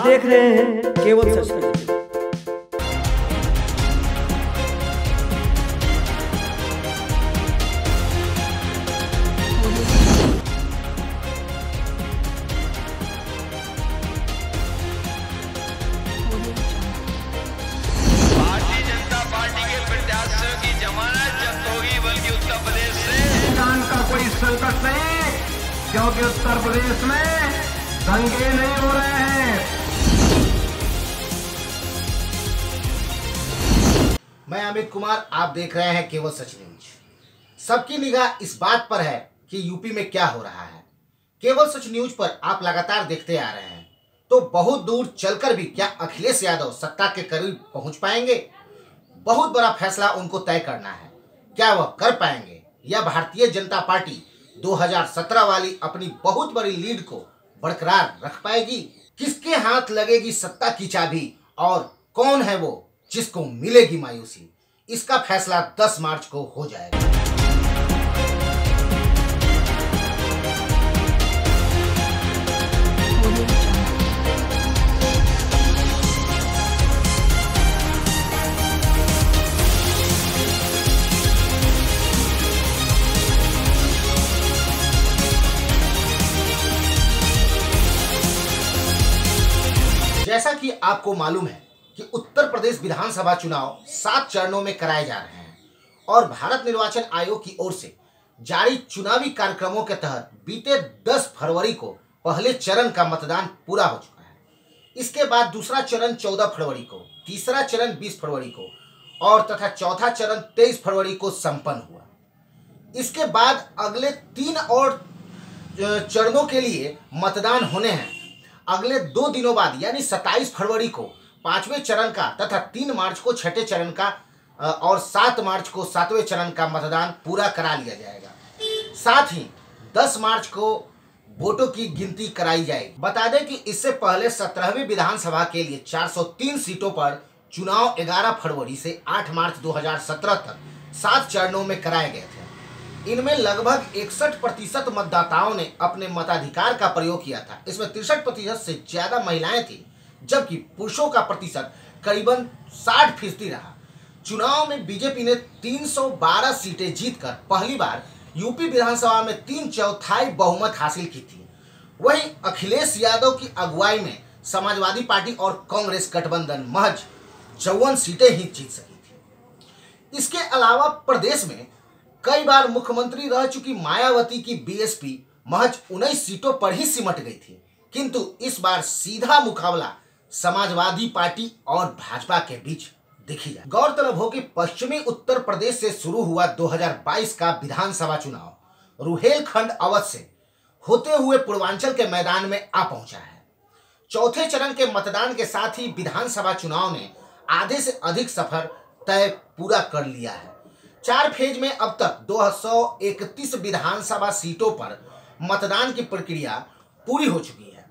देख रहे हैं केवल सच न्यूज। भारतीय जनता पार्टी के प्रत्याशियों की जमानत जब्त होगी, बल्कि उत्तर प्रदेश से जान का कोई संकट नहीं, क्योंकि उत्तर प्रदेश में दंगे नहीं हो रहे हैं। मैं अमित कुमार, आप देख रहे हैं केवल सच न्यूज। सबकी निगाह इस बात पर है कि यूपी में क्या हो रहा है। केवल सच न्यूज पर आप लगातार देखते आ रहे हैं, तो बहुत दूर चलकर भी क्या अखिलेश यादव सत्ता के करीब पहुंच पाएंगे? बहुत बड़ा फैसला उनको तय करना है। क्या वह कर पाएंगे या भारतीय जनता पार्टी 2017 वाली अपनी बहुत बड़ी लीड को बरकरार रख पाएगी? किसके हाथ लगेगी सत्ता की चाबी और कौन है वो जिसको मिलेगी मायूसी? इसका फैसला 10 मार्च को हो जाएगा। जैसा कि आपको मालूम है कि उत्तर प्रदेश विधानसभा चुनाव 7 चरणों में कराए जा रहे हैं और भारत निर्वाचन आयोग की ओर से जारी चुनावी कार्यक्रमों के तहत बीते 10 फरवरी को पहले चरण का मतदान पूरा हो चुका है। इसके बाद दूसरा चरण 14 फरवरी को, तीसरा चरण 20 फरवरी को और तथा चौथा चरण 23 फरवरी को संपन्न हुआ। इसके बाद अगले 3 और चरणों के लिए मतदान होने हैं। अगले 2 दिनों बाद यानी 27 फरवरी को 5वें चरण का तथा 3 मार्च को 6ठे चरण का और 7 मार्च को 7वें चरण का मतदान पूरा करा लिया जाएगा। साथ ही 10 मार्च को वोटों की गिनती कराई जाएगी। बता दें कि इससे पहले 17वीं विधानसभा के लिए 403 सीटों पर चुनाव 11 फरवरी से 8 मार्च 2017 तक 7 चरणों में कराए गए थे। इनमें लगभग 61% मतदाताओं ने अपने मताधिकार का प्रयोग किया था। इसमें 63% से ज्यादा महिलाएं थी, जबकि पुरुषों का प्रतिशत करीबन 60% रहा। चुनाव में बीजेपी ने 312 सीटें जीतकर पहली बार यूपी विधानसभा में 3/4 बहुमत हासिल की थी। वहीं अखिलेश यादव की अगुवाई में समाजवादी पार्टी और कांग्रेस गठबंधन महज 54 सीटें ही जीत सकी थी। इसके अलावा प्रदेश में कई बार मुख्यमंत्री रह चुकी मायावती की बीएसपी महज 19 सीटों पर ही सिमट गई थी, किंतु इस बार सीधा मुकाबला समाजवादी पार्टी और भाजपा के बीच दिखी जाए। गौरतलब हो कि पश्चिमी उत्तर प्रदेश से शुरू हुआ 2022 का विधानसभा चुनाव रुहेलखंड अवध से होते हुए पूर्वांचल के मैदान में आ पहुंचा है। चौथे चरण के मतदान के साथ ही विधानसभा चुनाव ने आधे से अधिक सफर तय पूरा कर लिया है। 4 फेज में अब तक 231 विधानसभा सीटों पर मतदान की प्रक्रिया पूरी हो चुकी है।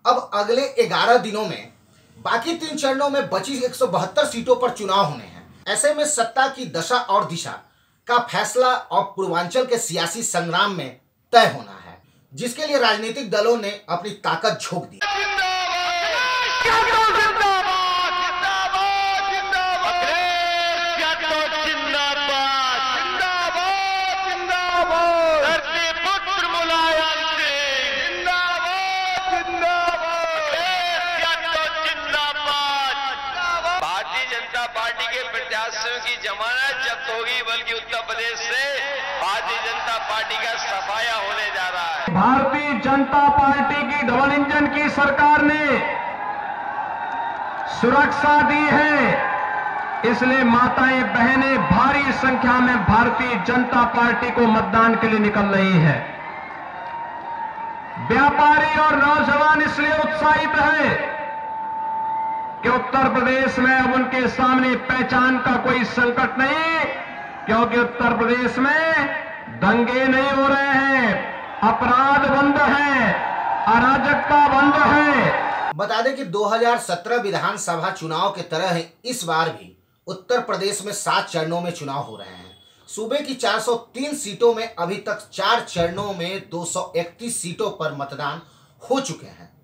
अब अगले 11 दिनों में बाकी 3 चरणों में बची 172 सीटों पर चुनाव होने हैं। ऐसे में सत्ता की दशा और दिशा का फैसला अब पूर्वांचल के सियासी संग्राम में तय होना है, जिसके लिए राजनीतिक दलों ने अपनी ताकत झोंक दी। पार्टी के प्रत्याशियों की जमानत जब्त होगी, बल्कि उत्तर प्रदेश से भारतीय जनता पार्टी का सफाया होने जा रहा है। भारतीय जनता पार्टी की डबल इंजन की सरकार ने सुरक्षा दी है, इसलिए माताएं बहनें भारी संख्या में भारतीय जनता पार्टी को मतदान के लिए निकल रही है। व्यापारी और नौजवान इसलिए उत्साहित है कि उत्तर प्रदेश में अब उनके सामने पहचान का कोई संकट नहीं, क्योंकि उत्तर प्रदेश में दंगे नहीं हो रहे हैं, अपराध बंद है, अराजकता बंद है। बता दें कि 2017 विधानसभा चुनाव के तरह ही इस बार भी उत्तर प्रदेश में 7 चरणों में चुनाव हो रहे हैं। सूबे की 403 सीटों में अभी तक 4 चरणों में 231 सीटों पर मतदान हो चुके हैं।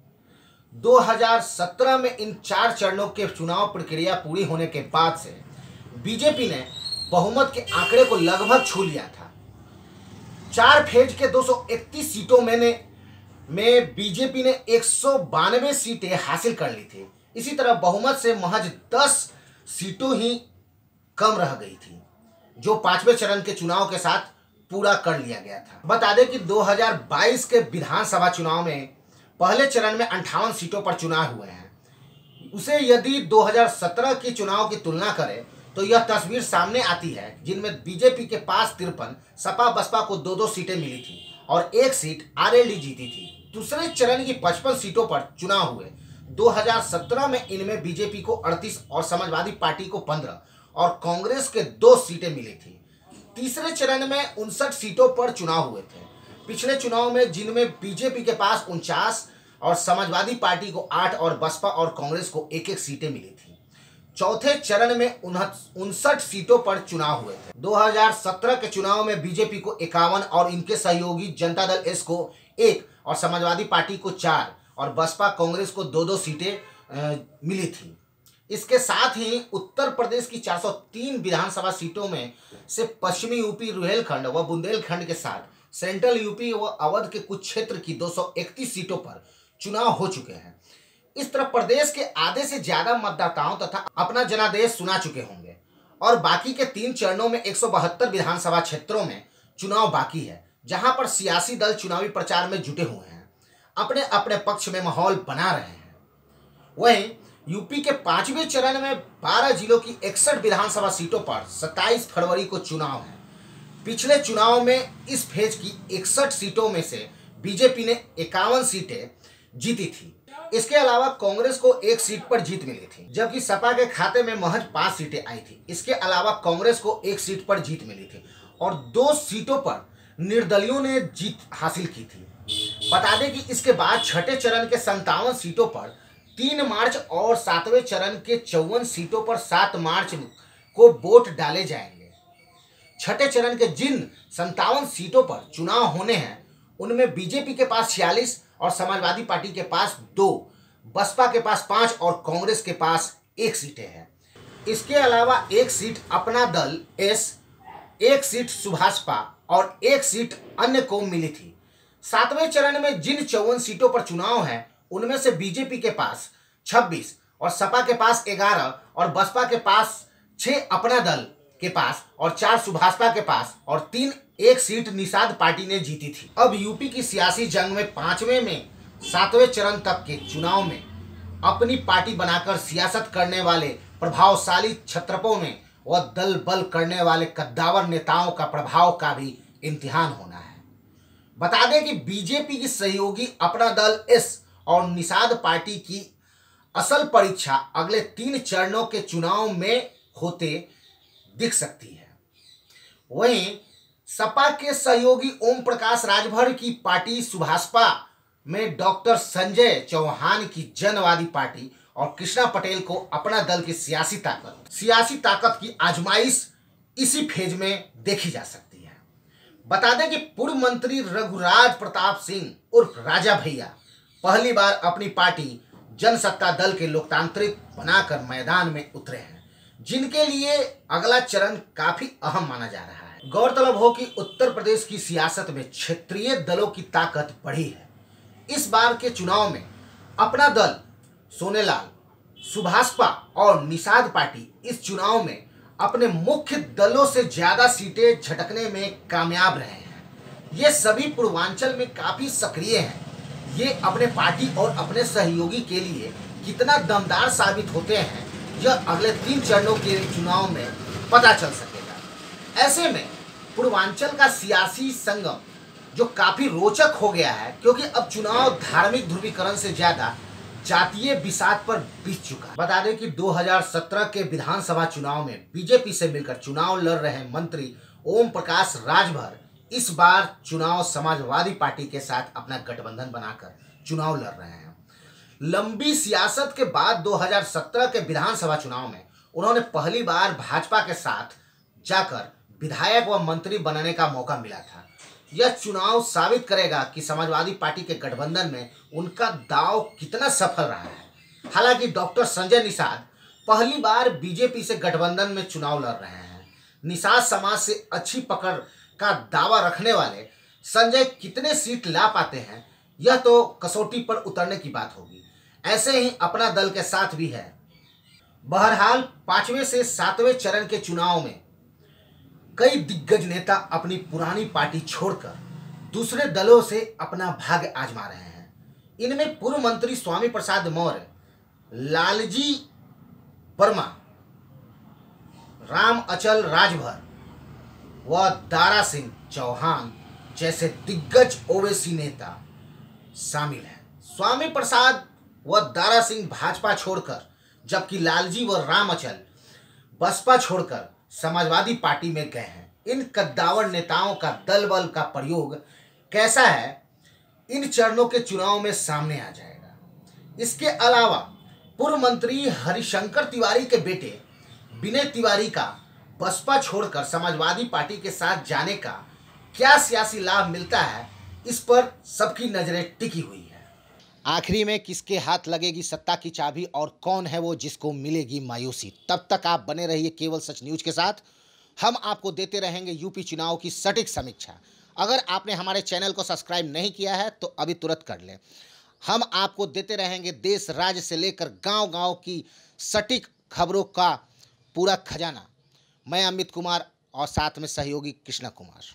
2017 में इन 4 चरणों के चुनाव प्रक्रिया पूरी होने के बाद से बीजेपी ने बहुमत के आंकड़े को लगभग छू लिया था। 4 फेज के 231 सीटों में बीजेपी ने 192 सीटें हासिल कर ली थी। इसी तरह बहुमत से महज 10 सीटों ही कम रह गई थी, जो 5वें चरण के चुनाव के साथ पूरा कर लिया गया था। बता दें कि 2022 के विधानसभा चुनाव में पहले चरण में 58 सीटों पर चुनाव हुए हैं। उसे यदि 2017 के चुनाव की तुलना करें तो यह तस्वीर सामने आती है, जिनमें बीजेपी के पास 53, सपा बसपा को 2-2 सीटें मिली थी और 1 सीट आरएलडी जीती थी। दूसरे चरण की 55 सीटों पर चुनाव हुए। 2017 में इनमें बीजेपी को 38 और समाजवादी पार्टी को 15 और कांग्रेस के 2 सीटें मिली थी। तीसरे चरण में 59 सीटों पर चुनाव हुए थे। पिछले चुनाव में जिनमें बीजेपी के पास 49 और समाजवादी पार्टी को 8 और बसपा और कांग्रेस को 1-1 सीटें मिली थी। चौथे चरण में 59 सीटों पर चुनाव हुए थे। 2017 के चुनाव में बीजेपी को 51 और इनके सहयोगी जनता दल एस को 1 और समाजवादी पार्टी को 4 और बसपा कांग्रेस को 2-2 सीटें मिली थी। इसके साथ ही उत्तर प्रदेश की 403 विधानसभा सीटों में से पश्चिमी यूपी रुहेलखंड व बुंदेलखंड के साथ सेंट्रल यूपी व अवध के कुछ क्षेत्र की 231 सीटों पर चुनाव हो चुके हैं। इस तरह प्रदेश के आधे से ज्यादा मतदाताओं तथा अपना जनादेश सुना चुके होंगे और बाकी के 3 चरणों में 172 विधानसभा क्षेत्रों में चुनाव बाकी है, जहां पर सियासी दल चुनावी प्रचार में जुटे हुए हैं, अपने अपने पक्ष में माहौल बना रहे हैं। वहीं यूपी के 5वें चरण में 12 जिलों की 61 विधानसभा सीटों पर 27 फरवरी को चुनाव है। पिछले चुनाव में इस फेज की 61 सीटों में से बीजेपी ने 51 सीटें जीती थी। इसके अलावा कांग्रेस को 1 सीट पर जीत मिली थी, जबकि सपा के खाते में महज 5 सीटें आई थी। इसके अलावा कांग्रेस को 1 सीट पर जीत मिली थी और 2 सीटों पर निर्दलियों ने जीत हासिल की थी। बता दें कि इसके बाद छठे चरण के 57 सीटों पर 3 मार्च और 7वें चरण के 54 सीटों पर 7 मार्च को वोट डाले जाएंगे। छठे चरण के जिन 57 सीटों पर चुनाव होने हैं उनमें बीजेपी के पास 46 और समाजवादी पार्टी के पास 2, बसपा के पास 5 और कांग्रेस के पास 1 सीटें हैं। इसके अलावा 1 सीट अपना दल एस, 1 सीट सुभाषपा और 1 सीट अन्य को मिली थी। 7वें चरण में जिन 54 सीटों पर चुनाव है उनमें से बीजेपी के पास 26 और सपा के पास 11 और बसपा के पास 6 अपना दल के पास और 4 सुभाषपा के पास और 1 सीट निषाद पार्टी ने जीती थी। अब यूपी की सियासी जंग में 5वें में 7वें चरण तक के चुनाव में अपनी पार्टी बनाकर सियासत करने वाले प्रभावशाली क्षत्रपों में व दल बल करने वाले कद्दावर नेताओं का प्रभाव का भी इम्तिहान होना है। बता दें कि बीजेपी की सहयोगी अपना दल एस और निषाद पार्टी की असल परीक्षा अगले 3 चरणों के चुनाव में होते दिख सकती है। वहीं सपा के सहयोगी ओम प्रकाश राजभर की पार्टी सुभाषपा में डॉक्टर संजय चौहान की जनवादी पार्टी और कृष्णा पटेल को अपना दल की सियासी ताकत की आजमाइश इसी फेज में देखी जा सकती है। बता दें कि पूर्व मंत्री रघुराज प्रताप सिंह उर्फ राजा भैया पहली बार अपनी पार्टी जनसत्ता दल के लोकतांत्रिक बनाकर मैदान में उतरे हैं, जिनके लिए अगला चरण काफी अहम माना जा रहा है। गौरतलब हो कि उत्तर प्रदेश की सियासत में क्षेत्रीय दलों की ताकत बढ़ी है। इस बार के चुनाव में अपना दल, सोनेलाल, सुभाषपा और निषाद पार्टी इस चुनाव में अपने मुख्य दलों से ज्यादा सीटें झटकने में कामयाब रहे हैं। ये सभी पूर्वांचल में काफी सक्रिय हैं। ये अपने पार्टी और अपने सहयोगी के लिए कितना दमदार साबित होते हैं यह अगले 3 चरणों के चुनाव में पता चल सकेगा। ऐसे में पूर्वांचल का सियासी संगम जो काफी रोचक हो गया है, क्योंकि अब चुनाव धार्मिक ध्रुवीकरण से ज्यादा जातीय विषाद पर बीत चुका है। बता दें कि 2017 के विधानसभा चुनाव में बीजेपी से मिलकर चुनाव लड़ रहे मंत्री ओम प्रकाश राजभर इस बार चुनाव समाजवादी पार्टी के साथ अपना गठबंधन बनाकर चुनाव लड़ रहे हैं। लंबी सियासत के बाद 2017 के विधानसभा चुनाव में उन्होंने पहली बार भाजपा के साथ जाकर विधायक व मंत्री बनने का मौका मिला था। यह चुनाव साबित करेगा कि समाजवादी पार्टी के गठबंधन में उनका दांव कितना सफल रहा है। हालांकि डॉक्टर संजय निषाद पहली बार बीजेपी से गठबंधन में चुनाव लड़ रहे हैं। निषाद समाज से अच्छी पकड़ का दावा रखने वाले संजय कितने सीट ला पाते हैं, यह तो कसौटी पर उतरने की बात होगी। ऐसे ही अपना दल के साथ भी है। बहरहाल 5वें से 7वें चरण के चुनाव में कई दिग्गज नेता अपनी पुरानी पार्टी छोड़कर दूसरे दलों से अपना भाग्य आजमा रहे हैं। इनमें पूर्व मंत्री स्वामी प्रसाद मौर्य, लालजी वर्मा, राम अचल राजभर व दारा सिंह चौहान जैसे दिग्गज ओवैसी नेता शामिल हैं। स्वामी प्रसाद व दारा सिंह भाजपा छोड़कर, जबकि लालजी व राम अचल बसपा छोड़कर समाजवादी पार्टी में गए हैं। इन कद्दावर नेताओं का दल बल का प्रयोग कैसा है, इन चरणों के चुनाव में सामने आ जाएगा। इसके अलावा पूर्व मंत्री हरिशंकर तिवारी के बेटे विनय तिवारी का बसपा छोड़कर समाजवादी पार्टी के साथ जाने का क्या सियासी लाभ मिलता है, इस पर सबकी नजरें टिकी हुई है। आखिरी में किसके हाथ लगेगी सत्ता की चाबी और कौन है वो जिसको मिलेगी मायूसी। तब तक आप बने रहिए केवल सच न्यूज के साथ। हम आपको देते रहेंगे यूपी चुनाव की सटीक समीक्षा। अगर आपने हमारे चैनल को सब्सक्राइब नहीं किया है तो अभी तुरंत कर लें। हम आपको देते रहेंगे देश राज्य से लेकर गांव-गांव की सटीक खबरों का पूरा खजाना। मैं अमित कुमार और साथ में सहयोगी कृष्णा कुमार।